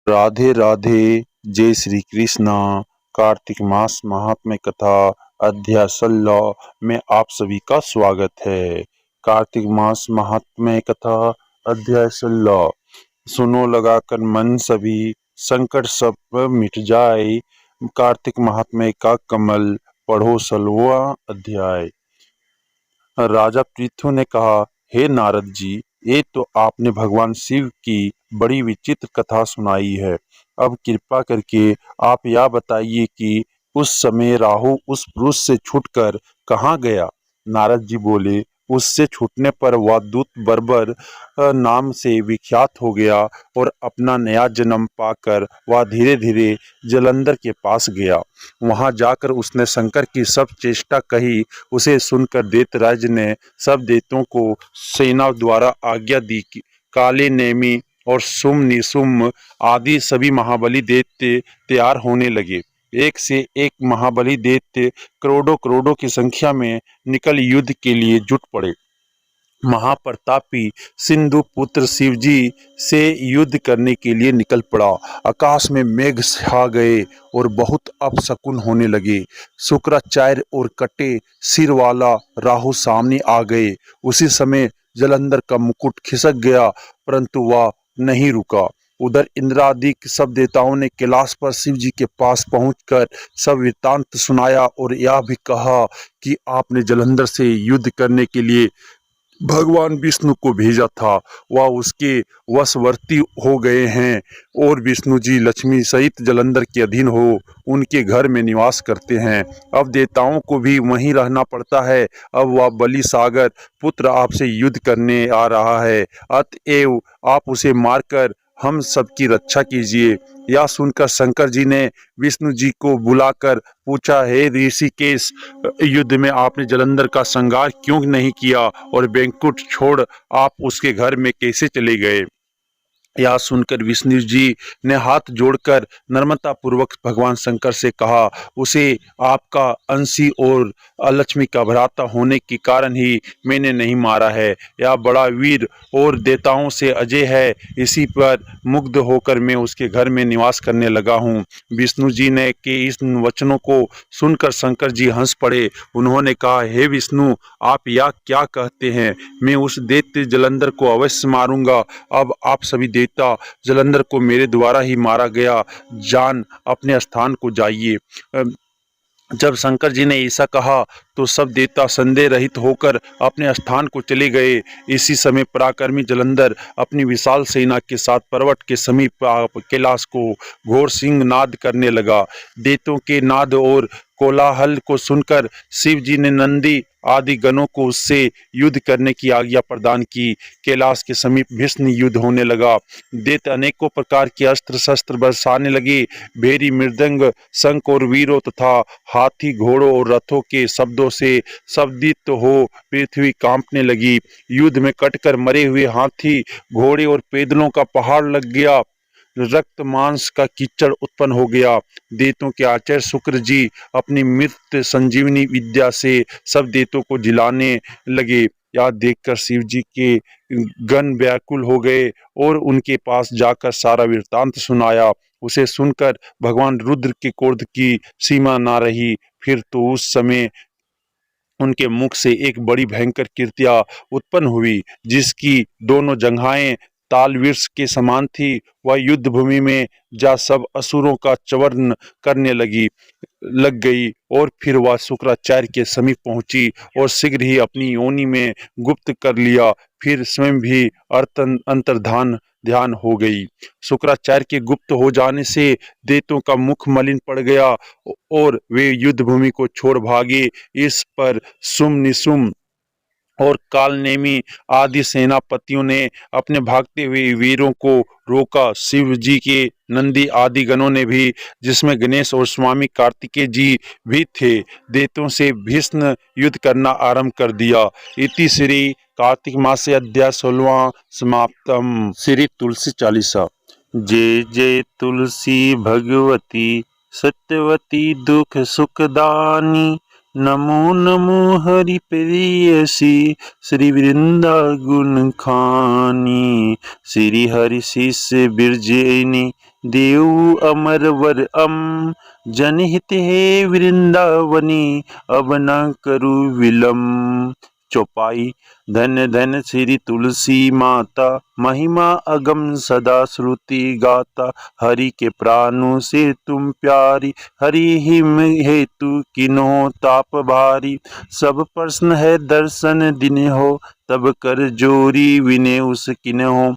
राधे राधे। जय श्री कृष्णा। कार्तिक मास महात्म्य कथा अध्याय 16 में आप सभी का स्वागत है। कार्तिक मास महात्म्य कथा अध्याय 16। सुनो लगाकर मन सभी, संकट सब मिट जाए। कार्तिक महात्म्य का कमल पढ़ो 16वां अध्याय। राजा पृथु ने कहा, हे नारद जी, ये तो आपने भगवान शिव की बड़ी विचित्र कथा सुनाई है। अब कृपा करके आप यह बताइए कि उस समय राहु उस पुरुष से छूटकर कहाँ गया। नारद जी बोले, उससे छूटने पर वह दूत बर्बर नाम से विख्यात हो गया और अपना नया जन्म पाकर वह धीरे धीरे जलंधर के पास गया। वहां जाकर उसने शंकर की सब चेष्टा कही। उसे सुनकर दैत्यराज ने सब दैत्यों को सेना द्वारा आज्ञा दी कि काले नेमी और सुम निसुम आदि सभी महाबली दैत्य तैयार होने लगे। एक से एक महाबली दैत्य करोड़ों करोड़ों की संख्या में निकल युद्ध के लिए जुट पड़े। महाप्रतापी सिंधु पुत्र शिवजी से युद्ध करने के लिए निकल पड़ा। आकाश में मेघ छा गए और बहुत अपशकुन होने लगे। शुक्राचार्य और कटे सिर वाला राहु सामने आ गए। उसी समय जलंधर का मुकुट खिसक गया, परंतु वह नहीं रुका। उधर इंद्रादिक सब देवताओं ने कैलाश पर शिव जी के पास पहुंचकर सब वृत्तांत सुनाया और यह भी कहा कि आपने जलंधर से युद्ध करने के लिए भगवान विष्णु को भेजा था। वह उसके वशवर्ती हो गए हैं और विष्णु जी लक्ष्मी सहित जलंधर के अधीन हो उनके घर में निवास करते हैं। अब देवताओं को भी वहीं रहना पड़ता है। अब वह बलि सागर पुत्र आपसे युद्ध करने आ रहा है, अतएव आप उसे मारकर हम सबकी रक्षा कीजिए। यह सुनकर शंकर जी ने विष्णु जी को बुलाकर पूछा, हे ऋषिकेश, युद्ध में आपने जलंधर का संहार क्यों नहीं किया और बैंकुट छोड़ आप उसके घर में कैसे चले गए। यह सुनकर विष्णु जी ने हाथ जोड़कर नम्रता पूर्वक भगवान शंकर से कहा, उसे आपका अंशी और लक्ष्मी का भ्राता होने के कारण ही मैंने नहीं मारा है। यह बड़ा वीर और देवताओं से अजय है, इसी पर मुग्ध होकर मैं उसके घर में निवास करने लगा हूँ। विष्णु जी ने के इस वचनों को सुनकर शंकर जी हंस पड़े। उन्होंने कहा, हे विष्णु, आप यह क्या कहते हैं। मैं उस दैत्य जलंधर को अवश्य मारूंगा। अब आप सभी देवता जलंधर को मेरे द्वारा ही मारा गया जान अपने स्थान को जाइए। जब शंकर जी ने ऐसा कहा तो सब देवता संदेह रहित होकर अपने स्थान को चले गए। इसी समय पराक्रमी जलंधर अपनी विशाल सेना के साथ पर्वत के समीप कैलाश को घोर सिंह नाद करने लगा। देवताओं के नाद और कोलाहल को सुनकर शिव जी ने नंदी आदि गणों को उससे युद्ध करने की आज्ञा प्रदान की। कैलाश के समीप भीषण युद्ध होने लगा। दैत्य अनेकों प्रकार के अस्त्र शस्त्र बरसाने लगे। भेरी, मृदंग, शंख और वीरों तथा हाथी, घोड़ों और रथों के शब्दों से शब्दित हो पृथ्वी कांपने लगी। युद्ध में कटकर मरे हुए हाथी, घोड़े और पैदलों का पहाड़ लग गया। रक्त मांस का कीचड़ उत्पन्न हो गया। देवताओं के आचार्य शुक्र जी अपनी मृत संजीवनी विद्या से सब देवताओं को जिलाने लगे। यह देखकर शिव जी के गण व्याकुल हो गए और उनके पास जाकर सारा वृत्तांत सुनाया। उसे सुनकर भगवान रुद्र के क्रोध की सीमा ना रही। फिर तो उस समय उनके मुख से एक बड़ी भयंकर कीर्तियां उत्पन्न हुई, जिसकी दोनों जंघाएं ताल वृक्ष के समान थी। वह युद्ध भूमि में जा सब असुरों का चवन करने लग गई और फिर वह शुक्राचार्य के समीप पहुंची और शीघ्र ही अपनी योनि में गुप्त कर लिया। फिर स्वयं भी अंतर्धान ध्यान हो गई। शुक्राचार्य के गुप्त हो जाने से दैत्यों का मुख मलिन पड़ गया और वे युद्ध भूमि को छोड़ भागे। इस पर सुम निसुम और कालनेमी आदि सेनापतियों ने अपने भागते हुए वीरों को रोका। शिव जी के नंदी आदि गणों ने भी, जिसमें गणेश और स्वामी कार्तिकेय जी भी थे, दैत्यों से भीषण युद्ध करना आरंभ कर दिया। इति श्री कार्तिक मासे अध्याय 16वां समाप्तम। श्री तुलसी चालीसा। जय जय तुलसी भगवती सत्यवती दुख सुखदानी। नमो नमो हरि प्रेयसी श्री वृंदा गुण खानी। श्री हरि शिष्य बिरजेनी देव अमरवर जनहित है वृंदावनी, अब न करु विलम। चौपाई। धन धन श्री तुलसी माता, महिमा अगम सदा श्रुति गाता। हरि के प्राणों से तुम प्यारी, हरि हिम हेतु किन्हो ताप भारी। सब प्रश्न है दर्शन दिन हो, तब कर जोरी विने उस किन्हो।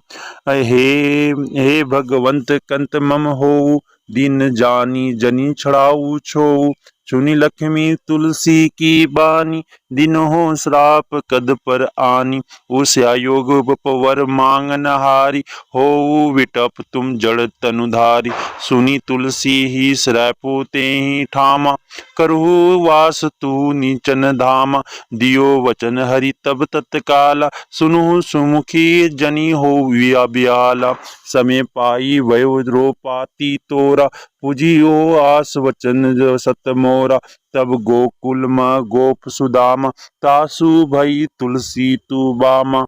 हे भगवंत कंत मम हो, दिन जानी जनी छड़ाऊ छो। सुनी लक्ष्मी तुलसी की बानी, दिन हो श्राप कद पर आनी। उस आयोग वर मांगन हारी, हो विटप तुम जड़ तनुधारी। सुनी तुलसी ही श्रापो ते ही ठामा, करहु वास तू नीचन धामा। दियो वचन हरि तब तत्काला, सुनु सुमुखी जनी हो ब्याला। समय पाई वयो रोपाती तोरा, पुजियो आस वचन सत मोरा। तब गोकुल म गोप सुदामा, तासु भई तुलसी तू बामा।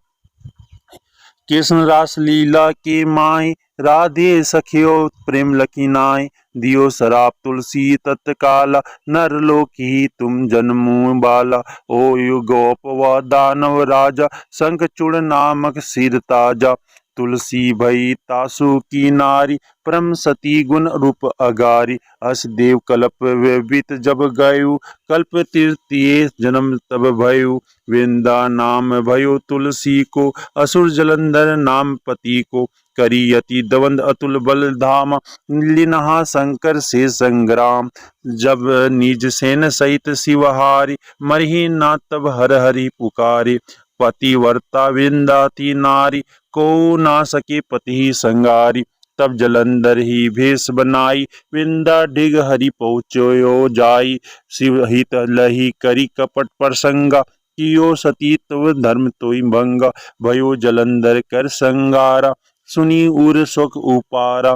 कृष्ण रास लीला के माय, राधे सखियो प्रेम लकी नाय। दियो सराप तुलसी तत्काला, नर लोकी तुम जन्मु बाला। ओ यु गोप व दानव राजा, शंखचूड़ नामक सिर ताजा। तुलसी भई तासु की नारी, परम सती गुण रूप अगारी। अस देव कल्प व्यतीत जब गयु, कल्प तृतीय जन्म तब भयु। वृंदा नाम भयो तुलसी को, असुर जलंधर नाम पति को। करी यति दवंद अतुल बल धाम, लिनहा शंकर से संग्राम। जब निज सेन सहित शिवहारी, मरहि ना तब हर हरि पुकारी। पतिवर्ता वृंदाती नारी, को ना सके पति संगारी। तब जलंधर ही भेष बनाई, वृंदा डिग हरि पहुँचो जाई। शिव हित लही करी कपट प्रसंगा, कियो सतीत्व धर्म तोई भंगा। भयो जलंधर कर संगारा, सुनी उर सुख उपारा।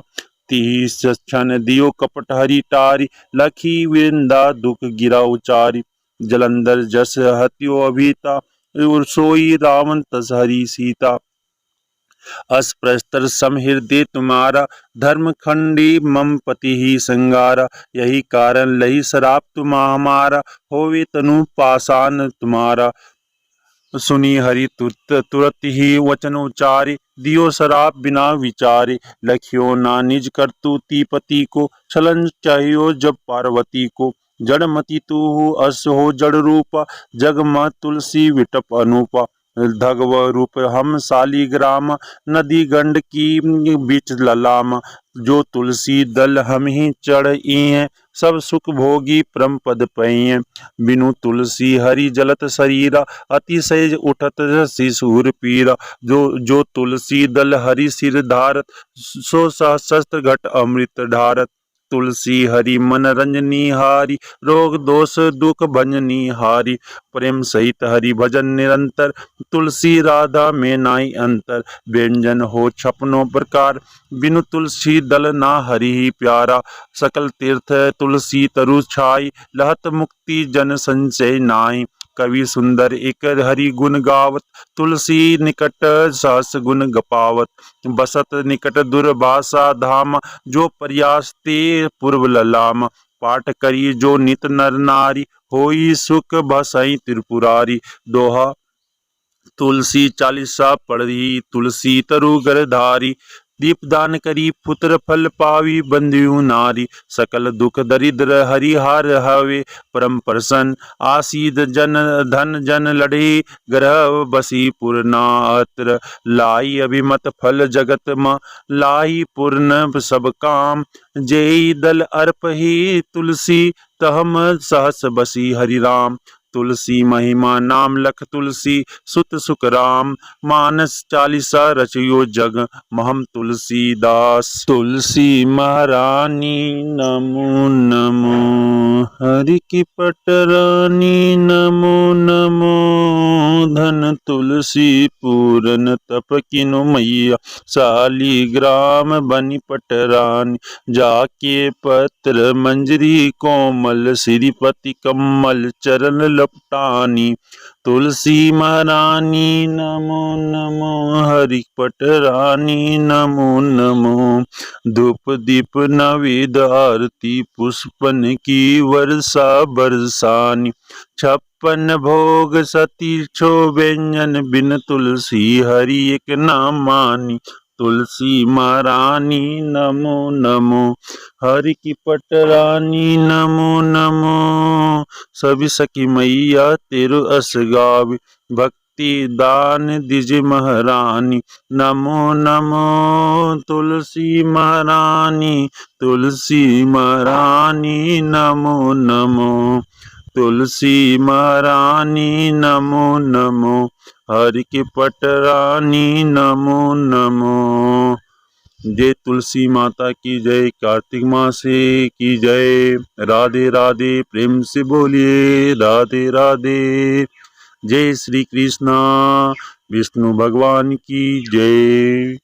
तीस क्षण दियो कपट हरि टारी, लखी वृंदा दुख गिरा उचारी। जलंधर जस हत्यो अभिता, सोई रावण तस हरि सीता। अस्प्रस्तर समहृदय तुम्हारा, धर्म खंडी मम पति ही संगारा। यही कारण लही शराप तुम हमारा, होवे तनु पाषाण तुम्हारा। सुनी हरि तुरत ही वचन उचारे, दियो शराप बिना विचारे। लखियो ना निज करतुति पति को, छलन चाहियो जब पार्वती को। जड़मति तू अस हो जड़ रूपा, जग म तुलसी विटप अनूपा। धगव रूप हम शालीग्राम, नदी गंड की बीच ललाम। जो तुलसी दल हम ही चढ़ई हैं, सब सुख भोगी परम पद पई। बिनु तुलसी हरि जलत शरीरा, अतिशय उठत शिशुर पीरा। जो तुलसी दल हरि सिर धारत, सो सहस्त्र घट अमृत ढारत। तुलसी हरि मन रंजनी हारी, रोग दोष दुख भंजनी हारी। प्रेम सहित हरि भजन निरंतर, तुलसी राधा में नाई अंतर। व्यंजन हो छपनों प्रकार, बिनु तुलसी दल ना हरि ही प्यारा। सकल तीर्थ तुलसी तरु छाई, लहत मुक्ति जन संचय नाई। कवि सुंदर एक हरि गुण गावत, तुलसी निकट सहस गुण गपावत। बसत निकट दुर्भाषा धाम, जो प्रयास ते पूर्व ललाम। पाठ करी जो नित नर नारी, होई सुख बसई त्रिपुरारी। दोहा। तुलसी चालीसा पढ़ी, तुलसी तरु गर धारी। दीपदान करी पुत्र फल पावी, बंधु नारी। सकल दुख दरिद्र हरिहार हवे, परम प्रसन्न आसीद जन धन जन लड़े। ग्रह बसी पूर्णात्र, लाई अभिमत फल जगत म। लाई पूर्ण सब काम, जेई दल अर्प ही तुलसी। तहम सहस बसी हरि राम। तुलसी महिमा नाम लख तुलसी, सुत सुख राम। मानस चालीसा रचियो जग, महम तुलसीदास। तुलसी महारानी नमो नमो, हरि की पटरानी नमो नमो। धन तुलसी पूरन तप किनु मैया, शालीग्राम बनी पटरानी। जाके पत्र मंजरी कोमल, श्रीपति कमल चरण लपटानी। तुलसी महारानी नमो नमो, हरि पट रानी नमो नमो। धूप दीप नवेद आरती पुष्पन की वर्षा बरसानी। 56 भोग सतीर्थो व्यंजन, बिन तुलसी हरि एक नाम मानी। तुलसी महारानी नमो नमो, हरि की पटरानी नमो नमो। सभी सखी मैया तेरो अस गावे, भक्ति दान दिजे महारानी नमो नमो। तुलसी महारानी, तुलसी महारानी नमो नमो। तुलसी महारानी नमो नमो, हरि की पटरानी नमो नमो। जय तुलसी माता की जय, कार्तिक माँ से की जय। राधे राधे, प्रेम से बोलिए राधे राधे। जय श्री कृष्णा, विष्णु भगवान की जय।